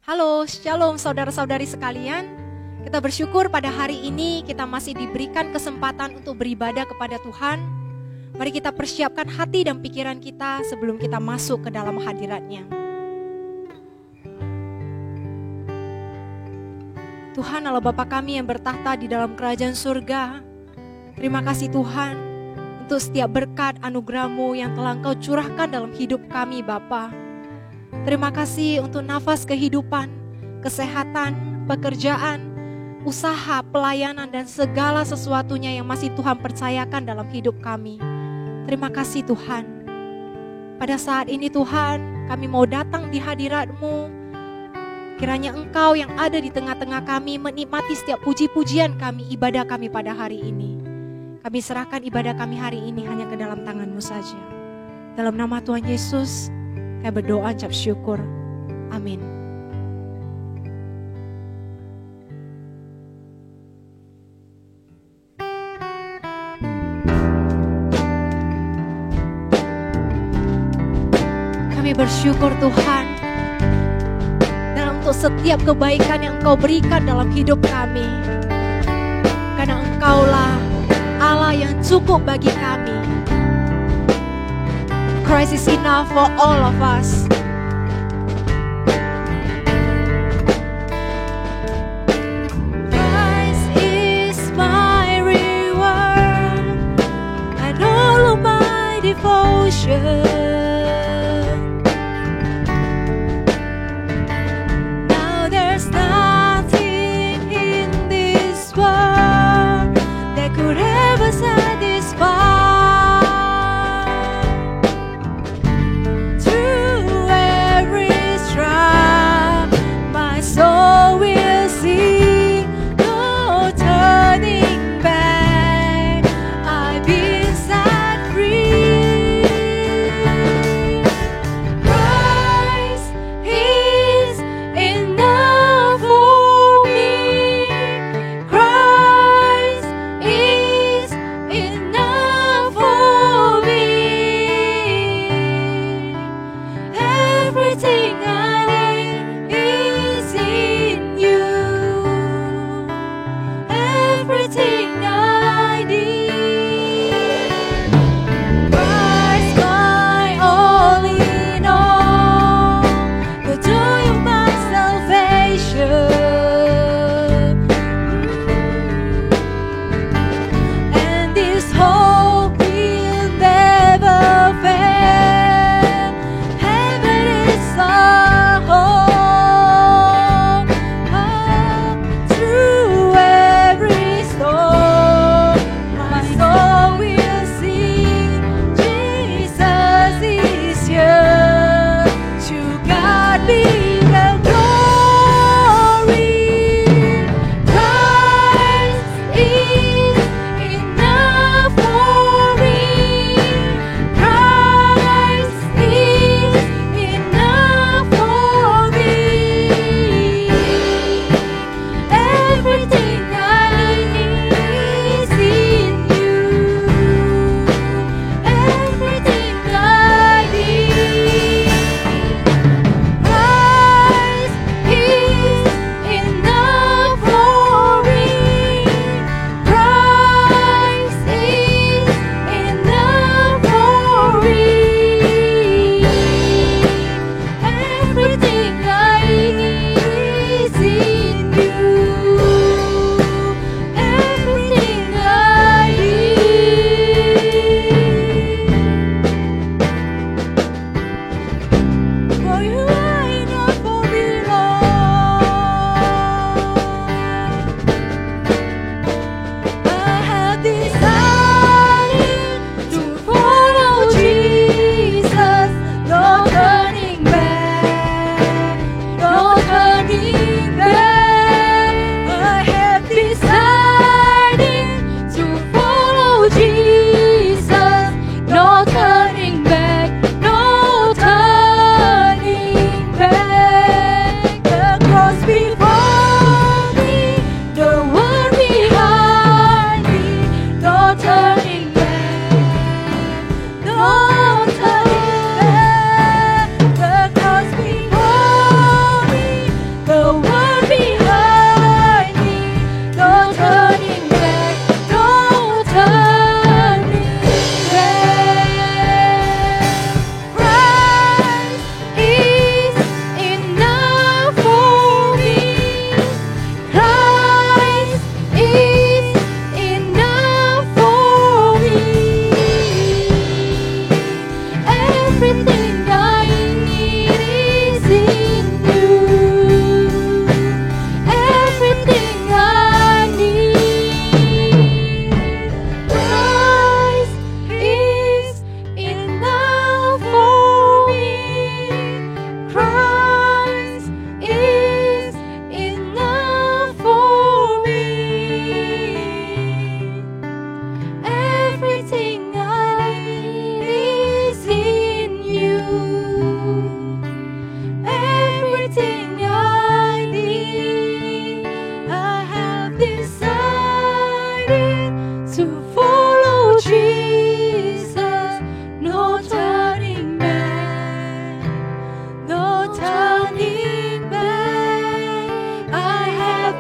Halo, shalom saudara-saudari sekalian. Kita bersyukur pada hari ini kita masih diberikan kesempatan untuk beribadah kepada Tuhan. Mari kita persiapkan hati dan pikiran kita sebelum kita masuk ke dalam hadirat-Nya. Tuhan Allah Bapa kami yang bertahta di dalam kerajaan surga. Terima kasih Tuhan untuk setiap berkat anugerah-Mu yang telah Engkau curahkan dalam hidup kami Bapa. Terima kasih untuk nafas kehidupan, kesehatan, pekerjaan, usaha, pelayanan, dan segala sesuatunya yang masih Tuhan percayakan dalam hidup kami. Terima kasih Tuhan. Pada saat ini Tuhan, kami mau datang di hadirat-Mu. Kiranya Engkau yang ada di tengah-tengah kami menikmati setiap puji-pujian kami, ibadah kami pada hari ini. Kami serahkan ibadah kami hari ini hanya ke dalam tangan-Mu saja. Dalam nama Tuhan Yesus, kami berdoa ucap syukur. Amin. Kami bersyukur Tuhan dan untuk setiap kebaikan yang Engkau berikan dalam hidup kami. Karena Engkaulah Allah yang cukup bagi kami. Christ is enough for all of us. Christ is my reward and all of my devotion. Now there's nothing in this world that could ever satisfy.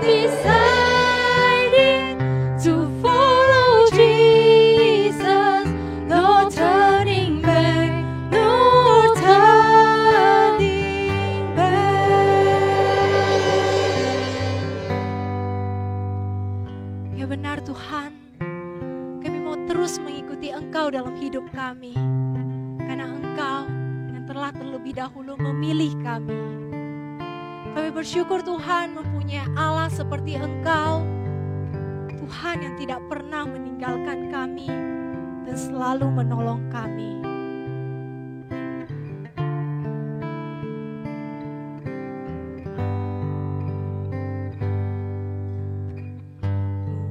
deciding to follow Jesus. No turning back, no turning back. Ya benar Tuhan, kami mau terus mengikuti Engkau dalam hidup kami, karena Engkau yang telah terlebih dahulu memilih kami. Kami bersyukur Tuhan mempunyai Allah seperti Engkau, Tuhan yang tidak pernah meninggalkan kami dan selalu menolong kami.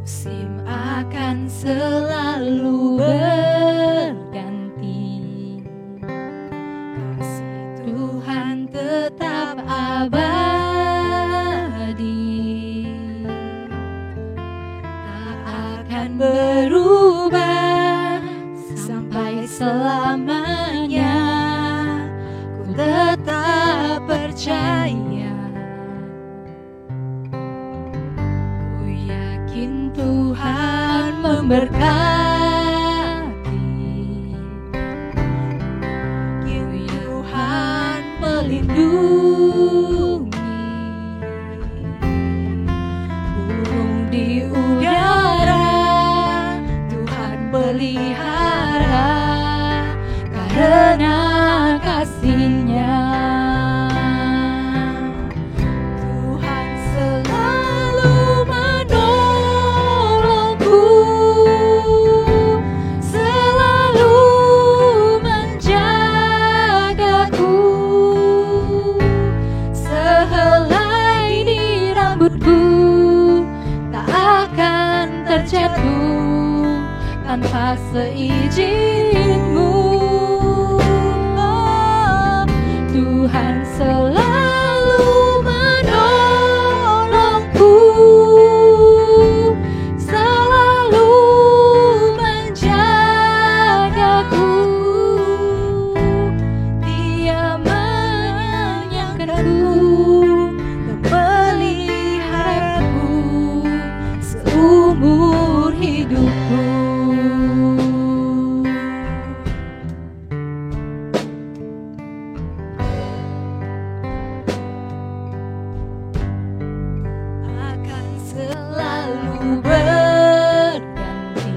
Musim akan selalu berganti, kasih Tuhan tetap abadi, tak akan berubah sampai selamanya. Ku tetap percaya, ku yakin Tuhan memberkati, Tuhan melindungi, burung di udara Tuhan pelihara karena kasih-Nya. Tuhan selalu menolongku, selalu menjagaku, sehelai di rambutku tak akan terjatuh tanpa seizin-Mu. Tuhan selalu menolongku, selalu menjagaku, Dia menyayangkanku dan memeliharaku seumur hidupku. Akan selalu berganti,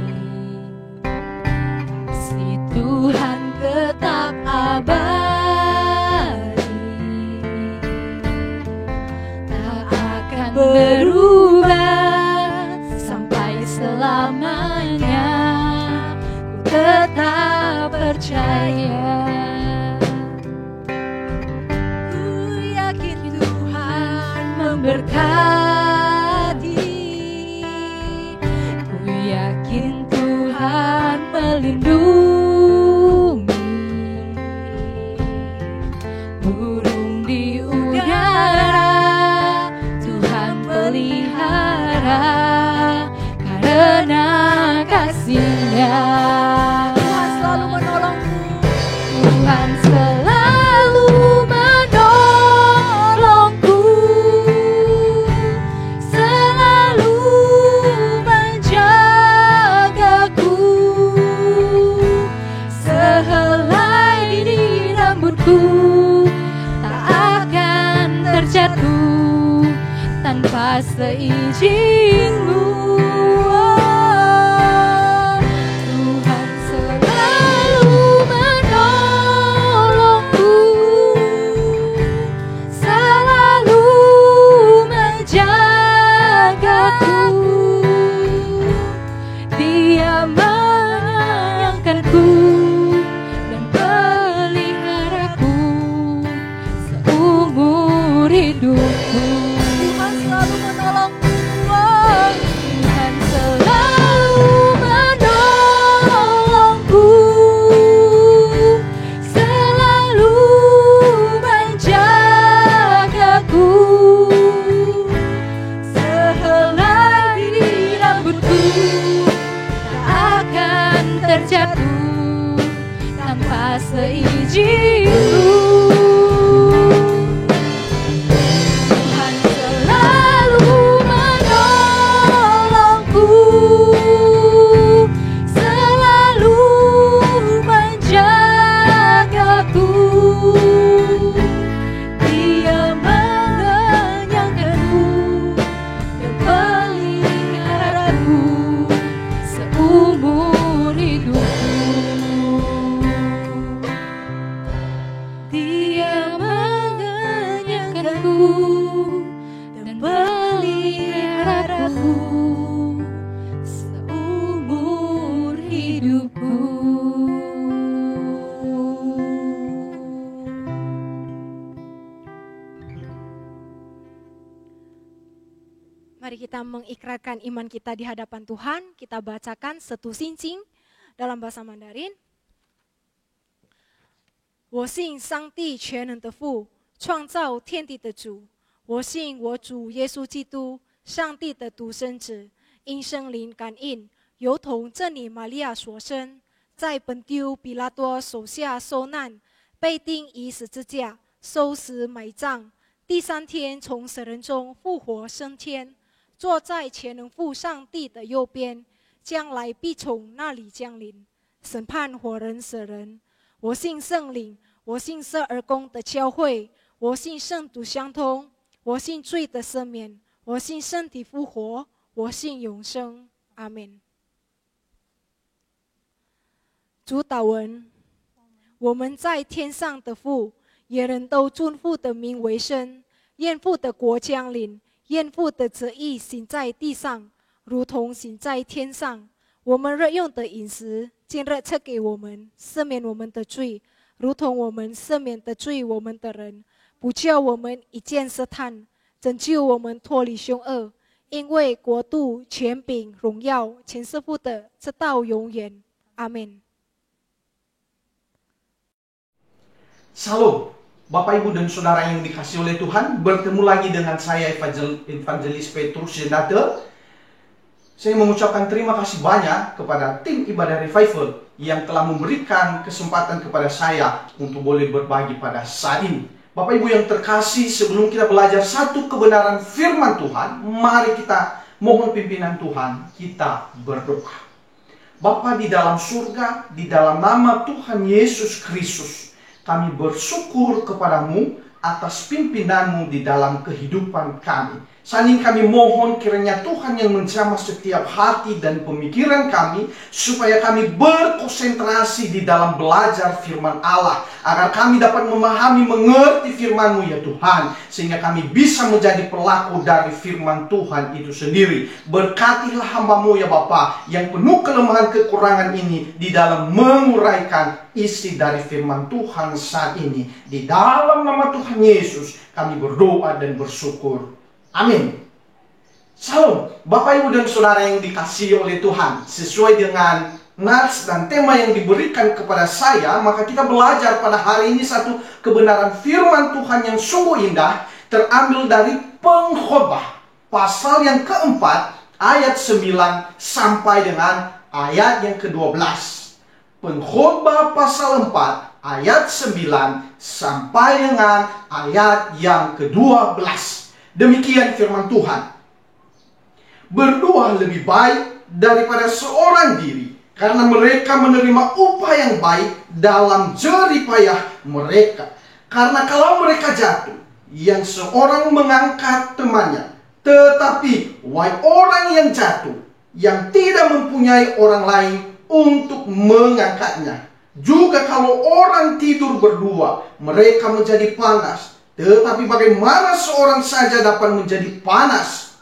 kasih Tuhan tetap abadi, tak akan berubah sampai selamanya. Ku tetap percaya, ku yakin Tuhan memberkati, ku yakin Tuhan melindungi, burung di udara Tuhan pelihara karena kasih-Nya. Tuhan selalu menolongku, Tuhan selalu menolongku, selalu menjagaku, sehelai di rambutku tak akan terjatuh tanpa seizin-Mu. Tuhan selalu menolongku, selalu menjagaku, Dia menyayangkanku dan peliharaku seumur hidupku. Tuhan selalu menolongku, Tuhan selalu menolongku, selalu menjagaku, sehelai di rambutku tak akan terjatuh tanpa seizin-Mu. Tuhan selalu Mari kita mengikrarkan iman kita di hadapan Tuhan. Kita bacakan satu sincing dalam bahasa Mandarin. 我信上帝全能的父，创造天地的主。我信我主耶稣基督，上帝的独生子，因圣灵感应，由同真理玛利亚所生，在本丢比拉多手下受难，被钉于十字架，受死埋葬，第三天从死人中复活升天，坐在全能父上帝的右边，将来必从那里降临，审判活人死人。我信圣灵，我信圣而公的教会，我信圣徒相通，我信罪的赦免，我信身体复活，我信永生。阿们。主祷文：我们在天上的父，也人都尊父的名为圣，愿父的国降临，愿父的旨意行在地上，如同行在天上。我们日用的饮食，今日赐给我们，赦免我们的罪，如同我们赦免的罪我们的人，不叫我们一见试探，拯救我们脱离凶恶。因为国度、权柄、荣耀，全是父的，直到永远。阿们。Salam, Bapak Ibu dan Saudara yang dikasihi oleh Tuhan. Bertemu lagi dengan saya Evangelis Petrus Jenate. Saya mengucapkan terima kasih banyak kepada tim Ibadah Revival yang telah memberikan kesempatan kepada saya untuk boleh berbagi pada saat ini. Bapak Ibu yang terkasih, sebelum kita belajar satu kebenaran firman Tuhan, mari kita mohon pimpinan Tuhan, kita berdoa. Bapa di dalam surga, di dalam nama Tuhan Yesus Kristus, kami bersyukur kepadamu atas pimpinanmu di dalam kehidupan kami. Saat ini kami mohon kiranya Tuhan yang menjamah setiap hati dan pemikiran kami, supaya kami berkonsentrasi di dalam belajar firman Allah, agar kami dapat memahami, mengerti firman-Mu ya Tuhan, sehingga kami bisa menjadi pelaku dari firman Tuhan itu sendiri. Berkatilah hamba-Mu ya Bapa, yang penuh kelemahan kekurangan ini, di dalam menguraikan isi dari firman Tuhan saat ini. Di dalam nama Tuhan Yesus kami berdoa dan bersyukur. Amin. Salam, Bapak Ibu dan Saudara yang dikasihi oleh Tuhan. Sesuai dengan nats dan tema yang diberikan kepada saya, maka kita belajar pada hari ini satu kebenaran firman Tuhan yang sungguh indah, terambil dari Pengkhotbah pasal yang keempat ayat 9 sampai dengan ayat yang ke-12. Pengkhotbah pasal 4 ayat 9 sampai dengan ayat yang ke-12. Demikian firman Tuhan. Berdua lebih baik daripada seorang diri, karena mereka menerima upah yang baik dalam jerih payah mereka. Karena kalau mereka jatuh, yang seorang mengangkat temannya. Tetapi wahai orang yang jatuh, yang tidak mempunyai orang lain untuk mengangkatnya. Juga kalau orang tidur berdua, mereka menjadi panas. Tetapi bagaimana seorang saja dapat menjadi panas?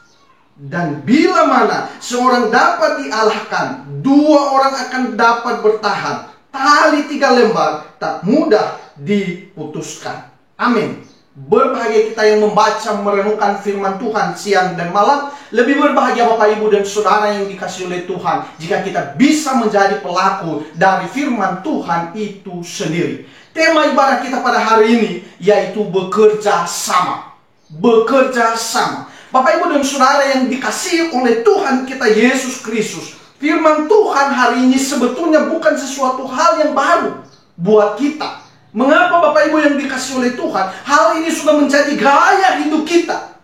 Dan bila mana seorang dapat dialahkan, dua orang akan dapat bertahan. Tali 3 lembar tak mudah diputuskan. Amin. Berbahagia kita yang membaca, merenungkan firman Tuhan siang dan malam. Lebih berbahagia Bapak Ibu dan Saudara yang dikasihi oleh Tuhan, jika kita bisa menjadi pelaku dari firman Tuhan itu sendiri. Tema ibadah kita pada hari ini yaitu bekerja sama. Bekerja sama. Bapak Ibu dan Saudara yang dikasihi oleh Tuhan kita Yesus Kristus, firman Tuhan hari ini sebetulnya bukan sesuatu hal yang baru buat kita. Mengapa Bapak Ibu yang dikasihi oleh Tuhan, hal ini sudah menjadi gaya hidup kita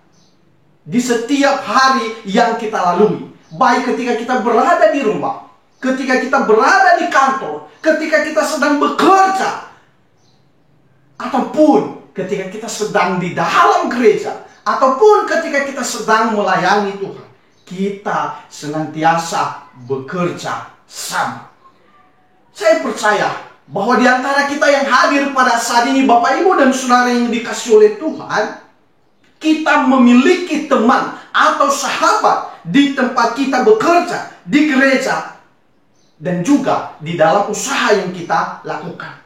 di setiap hari yang kita lalui. Baik ketika kita berada di rumah, ketika kita berada di kantor, ketika kita sedang bekerja, ataupun ketika kita sedang di dalam gereja, ataupun ketika kita sedang melayani Tuhan. Kita senantiasa bekerja sama. Saya percaya bahwa di antara kita yang hadir pada saat ini, Bapak Ibu dan Saudara yang dikasihi oleh Tuhan, kita memiliki teman atau sahabat di tempat kita bekerja, di gereja, dan juga di dalam usaha yang kita lakukan.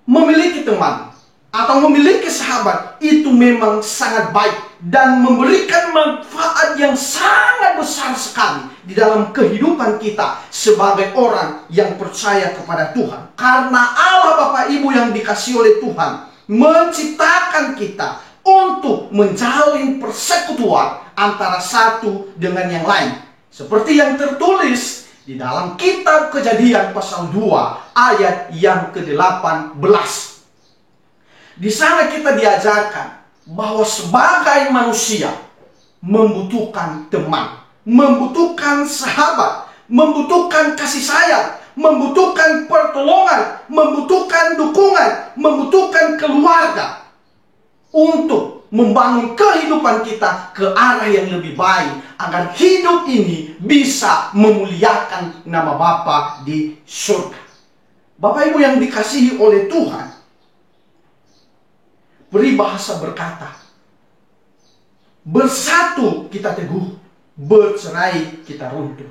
Memiliki teman atau memiliki sahabat itu memang sangat baik dan memberikan manfaat yang sangat besar sekali di dalam kehidupan kita sebagai orang yang percaya kepada Tuhan. Karena Allah Bapak Ibu yang dikasihi oleh Tuhan menciptakan kita untuk menjalin persekutuan antara satu dengan yang lain. Seperti yang tertulis di dalam kitab Kejadian pasal 2 ayat yang ke-18. Di sana kita diajarkan bahwa sebagai manusia membutuhkan teman, membutuhkan sahabat, membutuhkan kasih sayang, membutuhkan pertolongan, membutuhkan dukungan, membutuhkan keluarga untuk membangun kehidupan kita ke arah yang lebih baik agar hidup ini bisa memuliakan nama Bapa di surga. Bapak Ibu yang dikasihi oleh Tuhan, peribahasa berkata, bersatu kita teguh, bercerai kita runtuh.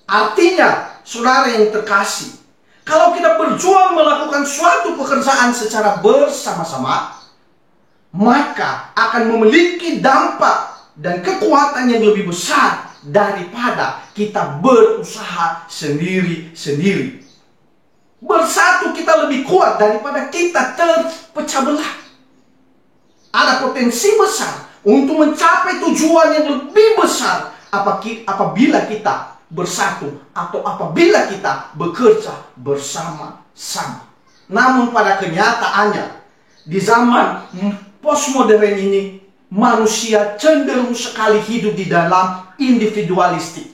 Artinya, saudara yang terkasih, kalau kita berjuang melakukan suatu pekerjaan secara bersama-sama, maka akan memiliki dampak dan kekuatan yang lebih besar daripada kita berusaha sendiri-sendiri. Bersatu kita lebih kuat daripada kita terpecah belah. Ada potensi besar untuk mencapai tujuan yang lebih besar apabila kita bersatu atau apabila kita bekerja bersama-sama. Namun pada kenyataannya, di zaman postmodern ini, manusia cenderung sekali hidup di dalam individualistik.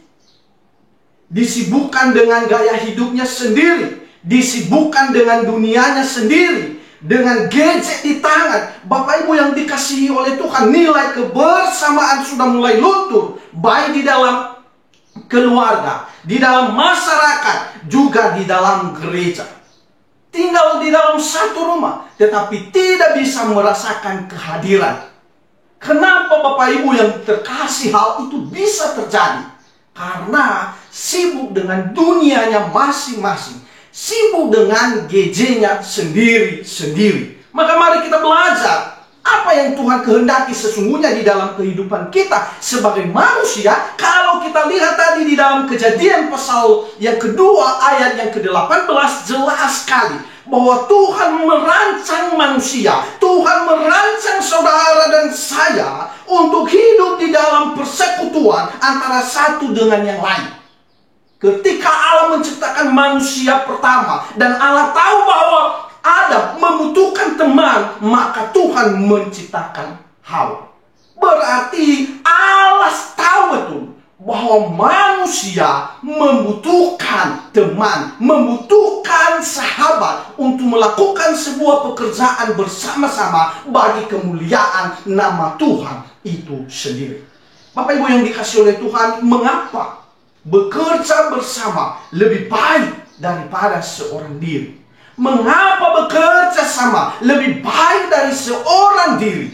Disibukkan dengan gaya hidupnya sendiri, disibukkan dengan dunianya sendiri, dengan gadget di tangan. Bapak Ibu yang dikasihi oleh Tuhan, nilai kebersamaan sudah mulai luntur, baik di dalam keluarga, di dalam masyarakat, juga di dalam gereja. Tinggal di dalam satu rumah, tetapi tidak bisa merasakan kehadiran. Kenapa Bapak Ibu yang terkasih hal itu bisa terjadi? Karena sibuk dengan dunianya masing-masing, sibuk dengan gadgetnya sendiri-sendiri. Maka mari kita belajar apa yang Tuhan kehendaki sesungguhnya di dalam kehidupan kita sebagai manusia. Kalau kita lihat tadi di dalam Kejadian pasal yang kedua ayat yang ke-18, jelas sekali bahwa Tuhan merancang manusia, Tuhan merancang saudara dan saya untuk hidup di dalam persekutuan antara satu dengan yang lain. Ketika Allah menciptakan manusia pertama dan Allah tahu bahwa Adam membutuhkan teman, maka Tuhan menciptakan Hawa. Berarti Allah tahu betul bahwa manusia membutuhkan teman, membutuhkan sahabat untuk melakukan sebuah pekerjaan bersama-sama bagi kemuliaan nama Tuhan itu sendiri. Bapak Ibu yang dikasihi oleh Tuhan, mengapa bekerja bersama lebih baik daripada seorang diri? Mengapa bekerja sama lebih baik dari seorang diri?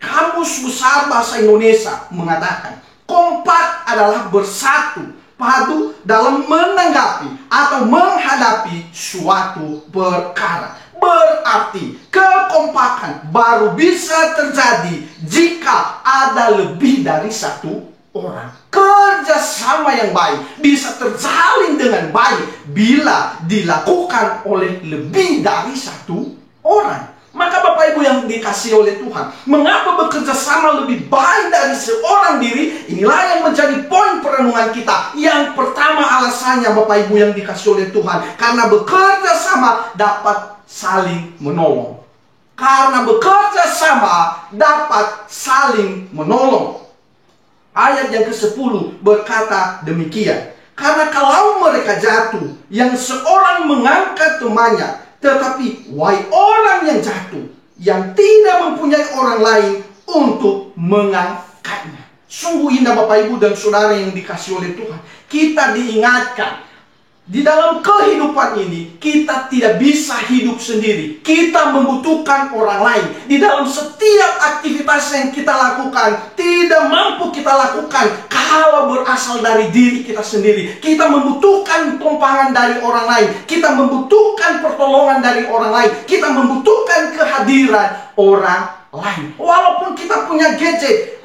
Kamus Besar Bahasa Indonesia mengatakan, kompak adalah bersatu padu dalam menanggapi atau menghadapi suatu perkara. Berarti kekompakan baru bisa terjadi jika ada lebih dari satu orang. Kerjasama yang baik bisa terjalin dengan baik bila dilakukan oleh lebih dari satu orang. Maka Bapak Ibu yang dikasihi oleh Tuhan, mengapa bekerja sama lebih baik dari seorang diri? Inilah yang menjadi poin perenungan kita. Yang pertama alasannya Bapak Ibu yang dikasihi oleh Tuhan, karena bekerja sama dapat saling menolong. Karena bekerja sama dapat saling menolong. Ayat yang ke-10 berkata demikian. Karena kalau mereka jatuh, yang seorang mengangkat temannya, tetapi wahai orang yang jatuh, yang tidak mempunyai orang lain untuk mengangkatnya. Sungguh indah Bapak Ibu dan Saudara yang dikasihi oleh Tuhan. Kita diingatkan, di dalam kehidupan ini kita tidak bisa hidup sendiri. Kita membutuhkan orang lain. Di dalam setiap aktivitas yang kita lakukan, tidak mampu kita lakukan kalau berasal dari diri kita sendiri. Kita membutuhkan tumpangan dari orang lain. Kita membutuhkan pertolongan dari orang lain. Kita membutuhkan kehadiran orang lain. Walaupun kita punya gadget,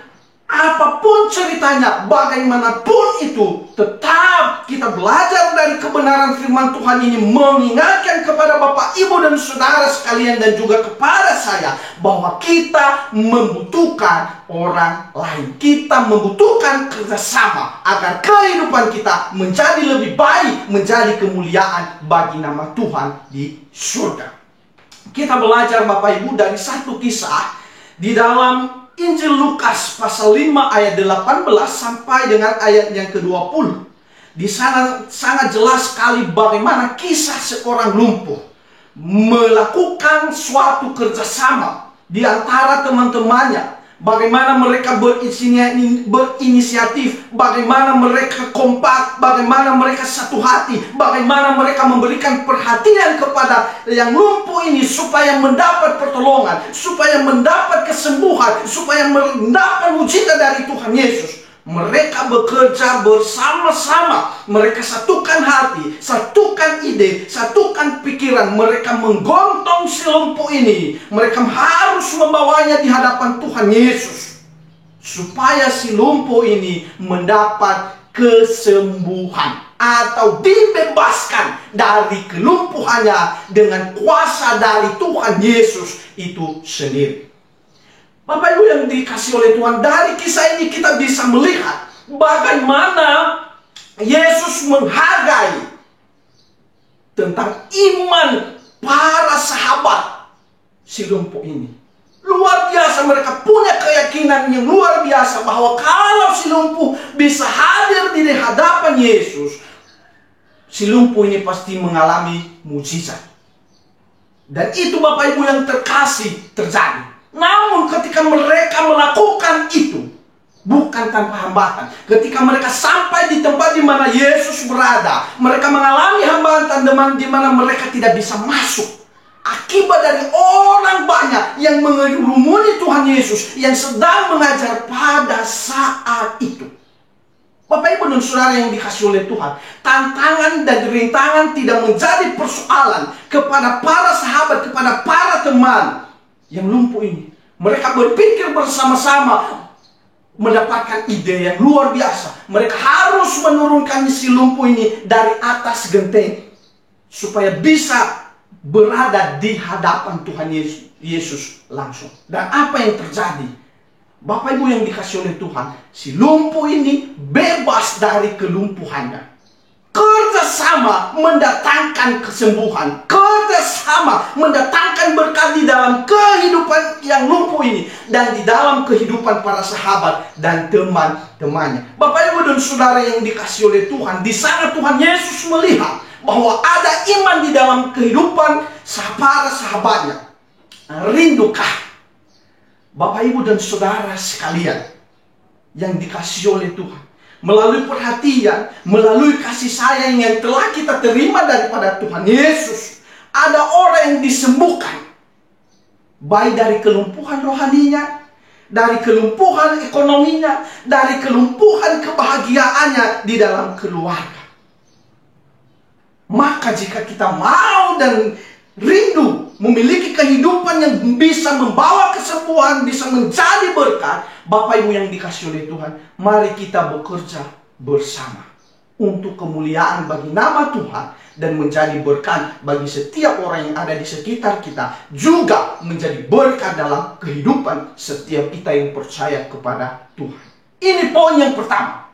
apapun ceritanya, bagaimanapun itu, tetap kita belajar dari kebenaran firman Tuhan ini, mengingatkan kepada Bapak, Ibu, dan saudara sekalian, dan juga kepada saya, bahwa kita membutuhkan orang lain. Kita membutuhkan kerjasama agar kehidupan kita menjadi lebih baik, menjadi kemuliaan bagi nama Tuhan di surga. Kita belajar Bapak Ibu dari satu kisah di dalam Injil Lukas pasal 5 ayat 18 sampai dengan ayat yang ke-20. Di sana sangat jelas sekali bagaimana kisah seorang lumpuh melakukan suatu kerjasama di antara teman-temannya. Bagaimana mereka berinisiatif, bagaimana mereka kompak, bagaimana mereka satu hati, bagaimana mereka memberikan perhatian kepada yang lumpuh ini supaya mendapat pertolongan, supaya mendapat kesembuhan, supaya mendapat mujizat dari Tuhan Yesus. Mereka bekerja bersama-sama. Mereka satukan hati, satukan ide, satukan pikiran. Mereka menggontong si lumpuh ini. Mereka harus membawanya di hadapan Tuhan Yesus, supaya si lumpuh ini mendapat kesembuhan atau dibebaskan dari kelumpuhannya dengan kuasa dari Tuhan Yesus itu sendiri. Bapak Ibu yang dikasih oleh Tuhan, dari kisah ini kita bisa melihat bagaimana Yesus menghargai tentang iman para sahabat si lumpuh ini. Luar biasa, mereka punya keyakinan yang luar biasa bahwa kalau si lumpuh bisa hadir di hadapan Yesus, si lumpuh ini pasti mengalami mujizat. Dan itu Bapak Ibu yang terkasih terjadi. Namun ketika mereka melakukan itu, bukan tanpa hambatan. Ketika mereka sampai di tempat di mana Yesus berada, mereka mengalami hambatan di mana mereka tidak bisa masuk. Akibat dari orang banyak yang mengerumuni Tuhan Yesus yang sedang mengajar pada saat itu. Bapak Ibu dan saudara yang dikasihi oleh Tuhan, tantangan dan rintangan tidak menjadi persoalan kepada para sahabat, kepada para teman yang lumpuh ini. Mereka berpikir bersama-sama, mendapatkan ide yang luar biasa. Mereka harus menurunkan si lumpuh ini dari atas genteng supaya bisa berada di hadapan Tuhan Yesus langsung. Dan apa yang terjadi? Bapak Ibu yang dikasihi oleh Tuhan, si lumpuh ini bebas dari kelumpuhannya. Kerjasama mendatangkan kesembuhan. Kerjasama mendatangkan berkat di dalam kehidupan yang lumpuh ini dan di dalam kehidupan para sahabat dan teman-temannya. Bapak Ibu dan saudara yang dikasihi oleh Tuhan, di sana Tuhan Yesus melihat bahwa ada iman di dalam kehidupan para sahabatnya. Rindukah Bapak Ibu dan saudara sekalian yang dikasihi oleh Tuhan, melalui perhatian, melalui kasih sayang yang telah kita terima daripada Tuhan Yesus, ada orang yang disembuhkan, baik dari kelumpuhan rohaninya, dari kelumpuhan ekonominya, dari kelumpuhan kebahagiaannya di dalam keluarga. Maka jika kita mau dan rindu memiliki kehidupan yang bisa membawa kesembuhan, bisa menjadi berkat, Bapak Ibu yang dikasihi oleh Tuhan, mari kita bekerja bersama untuk kemuliaan bagi nama Tuhan dan menjadi berkat bagi setiap orang yang ada di sekitar kita, juga menjadi berkat dalam kehidupan setiap kita yang percaya kepada Tuhan. Ini poin yang pertama.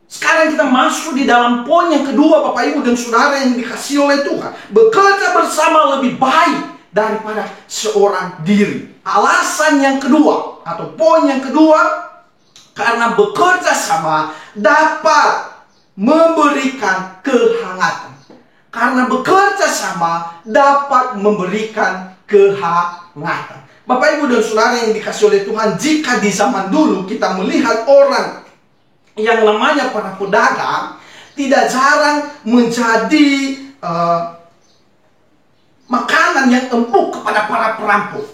Sekarang kita masuk di dalam poin yang kedua, Bapak Ibu dan saudara yang dikasihi oleh Tuhan. Bekerja bersama lebih baik daripada seorang diri. Alasan yang kedua atau poin yang kedua, karena bekerja sama dapat memberikan kehangatan. Karena bekerja sama dapat memberikan kehangatan. Bapak Ibu dan saudara yang dikasihi oleh Tuhan, jika di zaman dulu kita melihat orang yang namanya para pedagang, tidak jarang menjadi makanan yang empuk kepada para perampok.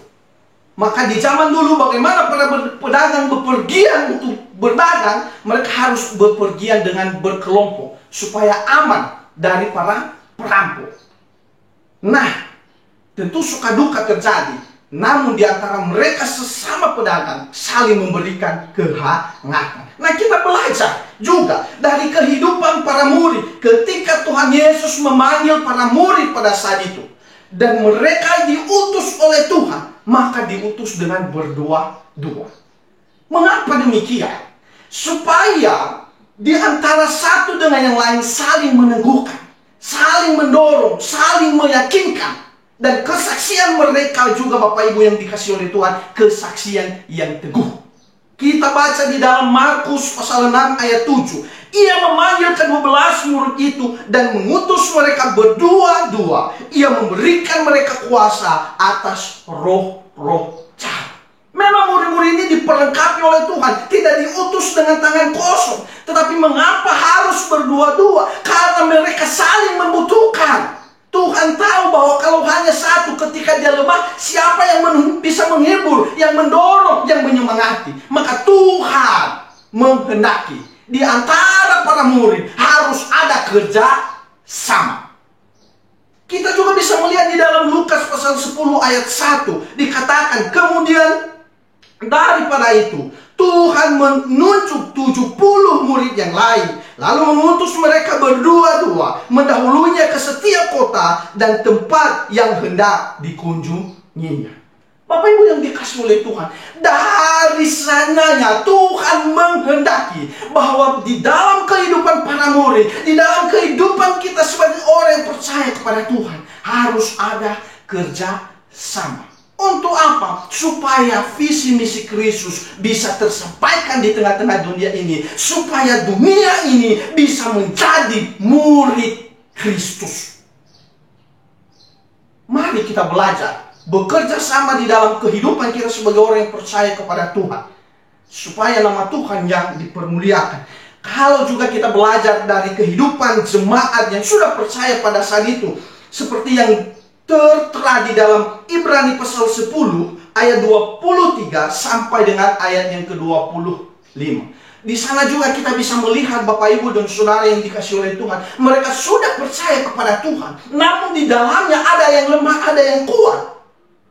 Maka di zaman dulu bagaimana para pedagang bepergian untuk berdagang, mereka harus bepergian dengan berkelompok supaya aman dari para perampok. Nah, tentu suka duka terjadi Namun di antara mereka sesama pedagang saling memberikan kehangatan. Nah, kita belajar juga dari kehidupan para murid ketika Tuhan Yesus memanggil para murid pada saat itu. Dan mereka diutus oleh Tuhan, maka diutus dengan berdua-dua. Mengapa demikian? Supaya di antara satu dengan yang lain saling meneguhkan, saling mendorong, saling meyakinkan. Dan kesaksian mereka juga Bapak Ibu yang dikasih oleh Tuhan, kesaksian yang teguh. Kita baca di dalam Markus pasal 6 ayat 7. Ia memanggil ke-12 murid itu dan mengutus mereka berdua-dua. Ia memberikan mereka kuasa atas roh-roh jahat. Memang murid-murid ini diperlengkapi oleh Tuhan, tidak diutus dengan tangan kosong. Tetapi mengapa harus berdua-dua? Karena mereka saling membutuhkan. Tuhan tahu bahwa kalau hanya satu ketika dia lemah, siapa yang bisa menghibur, yang mendorong, yang menyemangati. Maka Tuhan menghendaki di antara para murid harus ada kerja sama. Kita juga bisa melihat di dalam Lukas pasal 10 ayat 1 dikatakan, kemudian daripada itu Tuhan menunjuk 70 murid yang lain, lalu mengutus mereka berdua-dua mendahulunya ke setiap kota dan tempat yang hendak dikunjunginya. Bapak Ibu yang dikasih oleh Tuhan, dari sananya Tuhan menghendaki bahwa di dalam kehidupan para murid, di dalam kehidupan kita sebagai orang yang percaya kepada Tuhan, harus ada kerja sama. Untuk apa? Supaya visi misi Kristus bisa tersampaikan di tengah-tengah dunia ini. Supaya dunia ini bisa menjadi murid Kristus. Mari kita belajar bekerja sama di dalam kehidupan kita sebagai orang yang percaya kepada Tuhan. Supaya nama Tuhan yang dipermuliakan. Kalau juga kita belajar dari kehidupan jemaat yang sudah percaya pada saat itu. Seperti yang tertera di dalam Ibrani pasal 10 ayat 23 sampai dengan ayat yang ke-25. Di sana juga kita bisa melihat Bapak Ibu dan Saudara yang dikasih oleh Tuhan, mereka sudah percaya kepada Tuhan, namun di dalamnya ada yang lemah, ada yang kuat.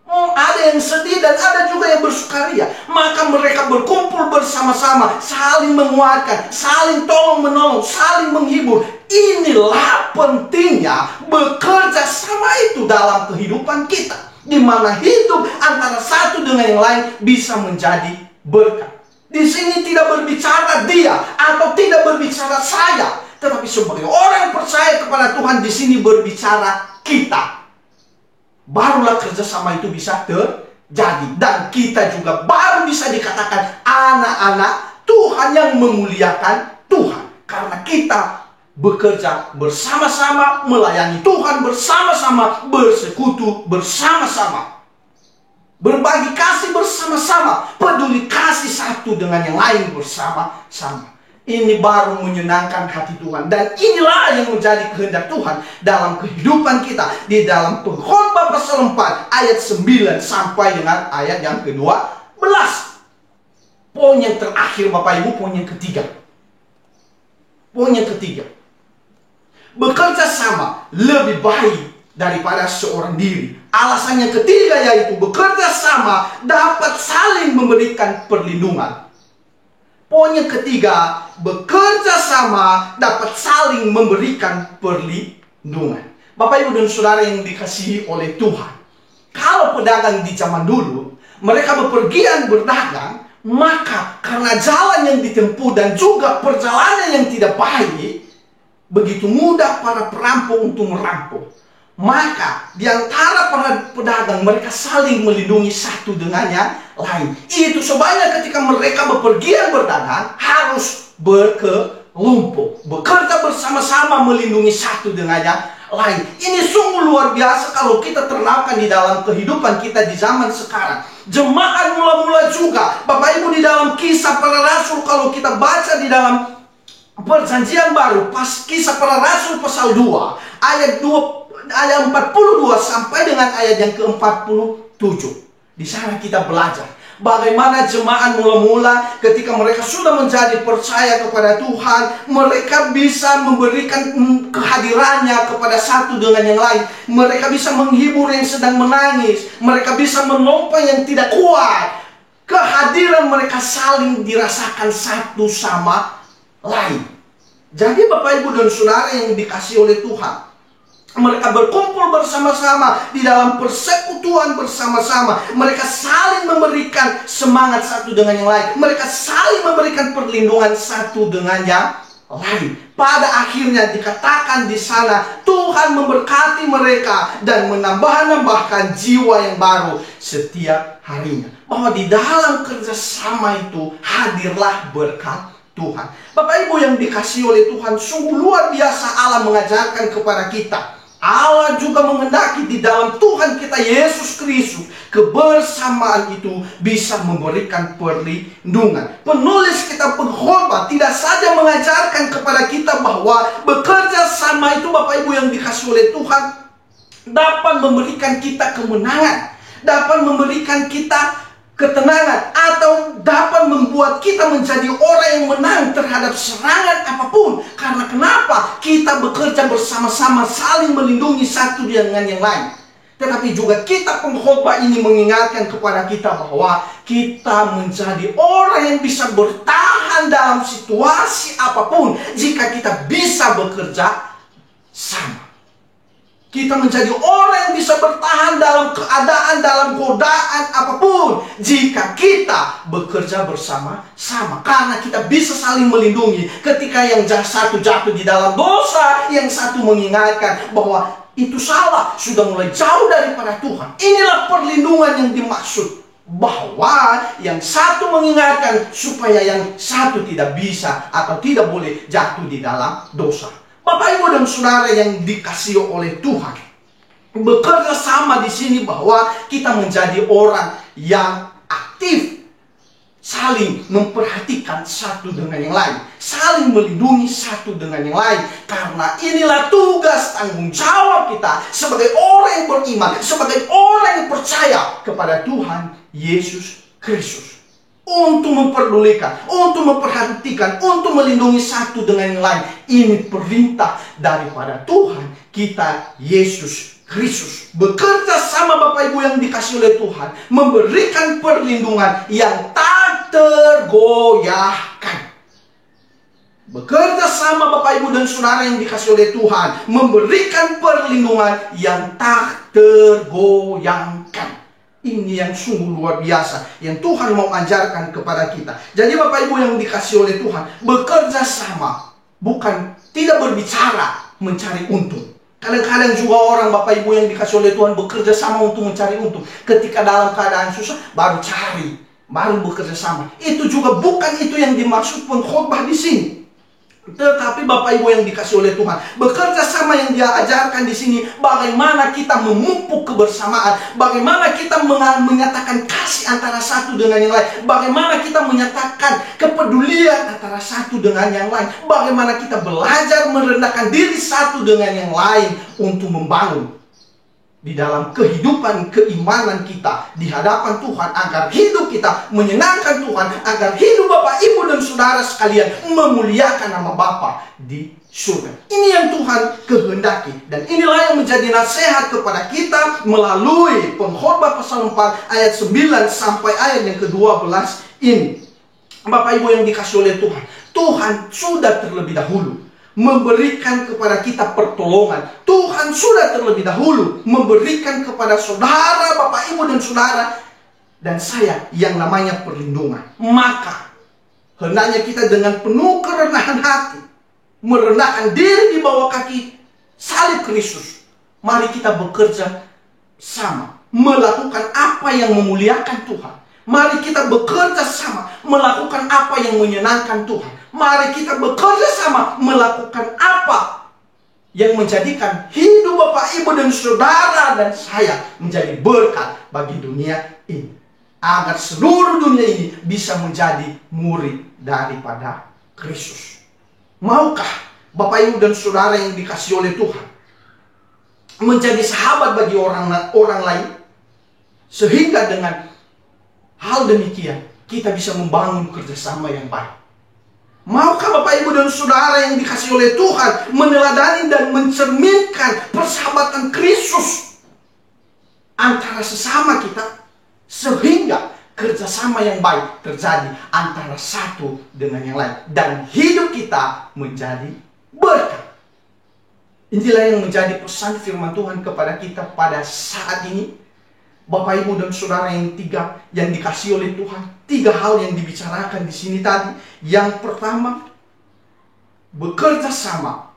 Ada yang sedih dan ada juga yang bersukaria. Maka mereka berkumpul bersama-sama, saling menguatkan, saling tolong-menolong, saling menghibur. Inilah pentingnya bekerja sama itu dalam kehidupan kita, di mana hidup antara satu dengan yang lain bisa menjadi berkat. Di sini tidak berbicara dia atau tidak berbicara saya, tetapi sebagai orang yang percaya kepada Tuhan, di sini berbicara kita. Barulah kerjasama itu bisa terjadi. Dan kita juga baru bisa dikatakan anak-anak Tuhan yang memuliakan Tuhan. Karena kita bekerja bersama-sama, melayani Tuhan bersama-sama, bersekutu bersama-sama, berbagi kasih bersama-sama, peduli kasih satu dengan yang lain bersama-sama. Ini baru menyenangkan hati Tuhan. Dan inilah yang menjadi kehendak Tuhan dalam kehidupan kita. Di dalam Pengkhotbah pasal 4 ayat 9 sampai dengan ayat yang ke-12. Poin yang terakhir Bapak Ibu, poin yang ketiga. Poin yang ketiga. Bekerja sama lebih baik daripada seorang diri. Alasan yang ketiga yaitu bekerja sama dapat saling memberikan perlindungan. Poin yang ketiga, bekerja sama dapat saling memberikan perlindungan. Bapak Ibu dan Saudara yang dikasihi oleh Tuhan, kalau pedagang di zaman dulu mereka bepergian berdagang, maka karena jalan yang ditempuh dan juga perjalanan yang tidak baik, begitu mudah para perampok untuk merampok. Maka di antara para pedagang mereka saling melindungi satu dengan yang lain. Itu sebabnya ketika mereka bepergian berdagang harus berkelompok, bekerja bersama-sama melindungi satu dengan yang lain. Ini sungguh luar biasa kalau kita terapkan di dalam kehidupan kita di zaman sekarang. Jemaat mula-mula juga, Bapak Ibu, di dalam Kisah Para Rasul, kalau kita baca di dalam Perjanjian Baru, pas Kisah Para Rasul pasal 2 ayat 42 sampai dengan ayat yang ke-47. Di sana kita belajar Bagaimana jemaat mula-mula ketika mereka sudah menjadi percaya kepada Tuhan, mereka bisa memberikan kehadirannya kepada satu dengan yang lain. Mereka bisa menghibur yang sedang menangis. Mereka bisa menopang yang tidak kuat. Kehadiran mereka saling dirasakan satu sama lain. Jadi Bapak, Ibu, dan Saudara yang dikasihi oleh Tuhan, mereka berkumpul bersama-sama di dalam persekutuan bersama-sama. Mereka saling memberikan semangat satu dengan yang lain. Mereka saling memberikan perlindungan satu dengan yang lain. Pada akhirnya dikatakan di sana, Tuhan memberkati mereka dan menambahkan jiwa yang baru setiap harinya. Bahwa di dalam kerjasama itu hadirlah berkat Tuhan. Bapak, Ibu yang dikasihi oleh Tuhan, sungguh luar biasa Allah mengajarkan kepada kita. Allah juga mengendaki di dalam Tuhan kita Yesus Kristus, kebersamaan itu bisa memberikan perlindungan. Penulis kitab Pengkhotbah tidak saja mengajarkan kepada kita bahwa bekerja sama itu, Bapak, Ibu yang dikasihi oleh Tuhan, dapat memberikan kita kemenangan, dapat memberikan kita ketenangan, atau dapat membuat kita menjadi orang yang menang terhadap serangan apapun. Karena kenapa? Kita bekerja bersama-sama, saling melindungi satu dengan yang lain. Tetapi juga kitab Pengkhotbah ini mengingatkan kepada kita bahwa kita menjadi orang yang bisa bertahan dalam situasi apapun jika kita bisa bekerja sama. Kita menjadi orang yang bisa bertahan dalam keadaan, dalam godaan apapun jika kita bekerja bersama-sama. Karena kita bisa saling melindungi. Ketika yang satu jatuh di dalam dosa, yang satu mengingatkan bahwa itu salah, sudah mulai jauh daripada Tuhan. Inilah perlindungan yang dimaksud. Bahwa yang satu mengingatkan supaya yang satu tidak bisa atau tidak boleh jatuh di dalam dosa. Bapak, Ibu, dan Saudara yang dikasihi oleh Tuhan, bekerja sama di sini bahwa kita menjadi orang yang aktif, saling memperhatikan satu dengan yang lain, saling melindungi satu dengan yang lain. Karena inilah tugas tanggung jawab kita sebagai orang yang beriman, sebagai orang yang percaya kepada Tuhan Yesus Kristus. Untuk memperdulikan, untuk memperhatikan, untuk melindungi satu dengan yang lain. Ini perintah daripada Tuhan kita Yesus Kristus. Bekerja sama, Bapak, Ibu yang dikasihi oleh Tuhan, memberikan perlindungan yang tak tergoyahkan. Bekerja sama, Bapak, Ibu, dan Saudara yang dikasihi oleh Tuhan, memberikan perlindungan yang tak tergoyahkan. Ini yang sungguh luar biasa yang Tuhan mau ajarkan kepada kita. Jadi Bapak, Ibu yang dikasihi oleh Tuhan, bekerja sama bukan tidak berbicara mencari untung. Kadang-kadang juga orang, Bapak, Ibu yang dikasihi oleh Tuhan, bekerja sama untuk mencari untung. Ketika dalam keadaan susah baru cari, baru bekerja sama. Itu juga bukan itu yang dimaksud pengkhotbah di sini. Tetapi Bapak, Ibu yang dikasihi oleh Tuhan, bekerja sama yang dia ajarkan di sini, bagaimana kita memupuk kebersamaan, bagaimana kita menyatakan kasih antara satu dengan yang lain, bagaimana kita menyatakan kepedulian antara satu dengan yang lain, bagaimana kita belajar merendahkan diri satu dengan yang lain untuk membangun di dalam kehidupan keimanan kita di hadapan Tuhan, agar hidup kita menyenangkan Tuhan, agar hidup Bapak, Ibu, dan Saudara sekalian memuliakan nama Bapa di surga. Ini yang Tuhan kehendaki, dan inilah yang menjadi nasihat kepada kita melalui Pengkhotbah pasal 4 ayat 9 sampai ayat yang ke-12 ini. Bapak, Ibu yang dikasihi oleh Tuhan, Tuhan sudah terlebih dahulu memberikan kepada kita pertolongan. Tuhan sudah terlebih dahulu memberikan kepada saudara, Bapak, Ibu, dan Saudara dan saya yang namanya perlindungan. Maka hendaknya kita dengan penuh kerendahan hati merendahkan diri di bawah kaki salib Kristus. Mari kita bekerja sama, melakukan apa yang memuliakan Tuhan. Mari kita bekerja sama, melakukan apa yang menyenangkan Tuhan. Mari kita bekerja sama, melakukan apa yang menjadikan hidup Bapak, Ibu, dan Saudara dan saya menjadi berkat bagi dunia ini. Agar seluruh dunia ini bisa menjadi murid daripada Kristus. Maukah Bapak, Ibu, dan Saudara yang dikasihi oleh Tuhan menjadi sahabat bagi orang lain, sehingga dengan hal demikian kita bisa membangun kerjasama yang baik. Maukah Bapak Ibu dan Saudara yang dikasihi oleh Tuhan meneladani dan mencerminkan persahabatan Kristus antara sesama kita, sehingga kerjasama yang baik terjadi antara satu dengan yang lain, dan hidup kita menjadi berkat. Inilah yang menjadi pesan firman Tuhan kepada kita pada saat ini. Bapak Ibu dan Saudara yang dikasihi oleh Tuhan, 3 hal yang dibicarakan di sini tadi. Yang pertama, bekerja sama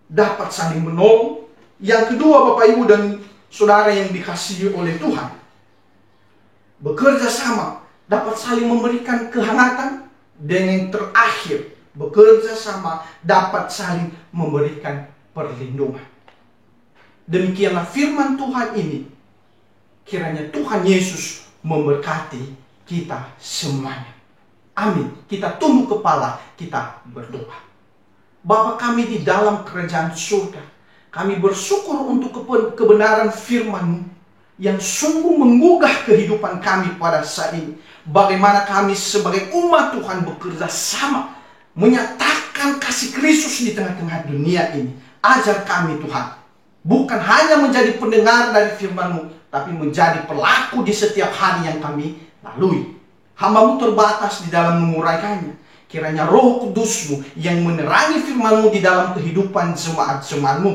dapat saling menolong. Yang kedua, Bapak Ibu dan Saudara yang dikasihi oleh Tuhan, bekerja sama dapat saling memberikan kehangatan. Dan yang terakhir, bekerja sama dapat saling memberikan perlindungan. Demikianlah firman Tuhan ini. Kiranya Tuhan Yesus memberkati kita semuanya. Amin. Kita tunduk kepala, kita berdoa. Bapa kami di dalam kerajaan surga, kami bersyukur untuk kebenaran firman-Mu yang sungguh menggugah kehidupan kami pada saat ini. Bagaimana kami sebagai umat Tuhan bekerja sama menyatakan kasih Kristus di tengah-tengah dunia ini. Ajar kami Tuhan, bukan hanya menjadi pendengar dari firman-Mu, tapi menjadi pelaku di setiap hari yang kami lalui. Hamba-Mu terbatas di dalam menguraikannya. Kiranya Roh Kudus-Mu yang menerangi firman-Mu di dalam kehidupan jemaat-jemaat-Mu,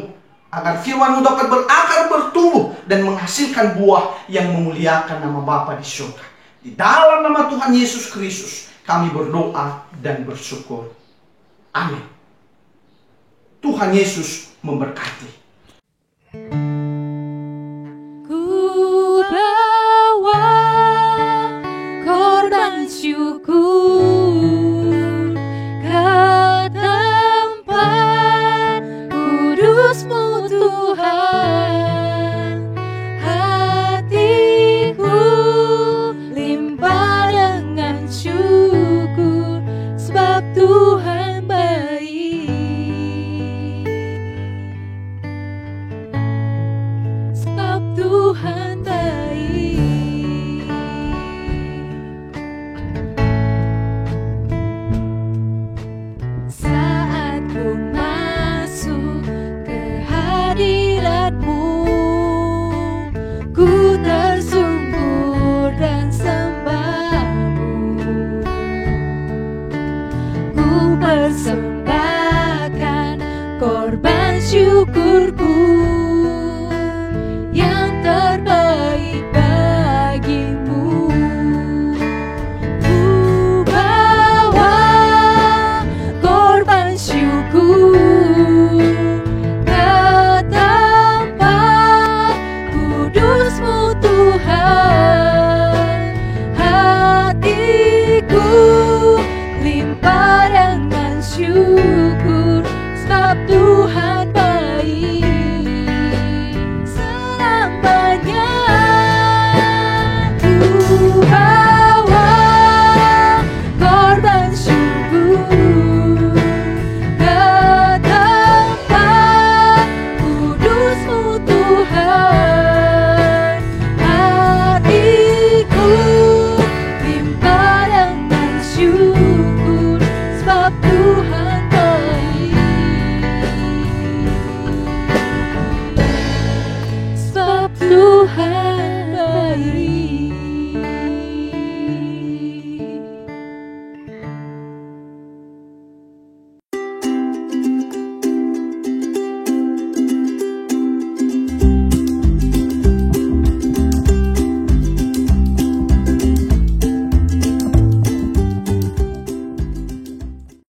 agar firman-Mu dapat berakar, bertumbuh, dan menghasilkan buah yang memuliakan nama Bapa di surga. Di dalam nama Tuhan Yesus Kristus kami berdoa dan bersyukur. Amin. Tuhan Yesus memberkati. Syukur ke tempat kudus-Mu Tuhan, hatiku limpah dengan syukur, sebab Tuhan baik, sebab Tuhan baik. Ku tersungkur dan sembah-Mu, ku persembahkan korban syukurku yang terbaik bagi-Mu. Ku bawa korban syukur Tuhan, hatiku limpah dengan syukur, sebab Tuhan baik selamanya. Ku bawa korban syukur ke tempat kudus-Mu Tuhan, limpah dengan syukur, sebab Tuhan baik, sebab Tuhan baik.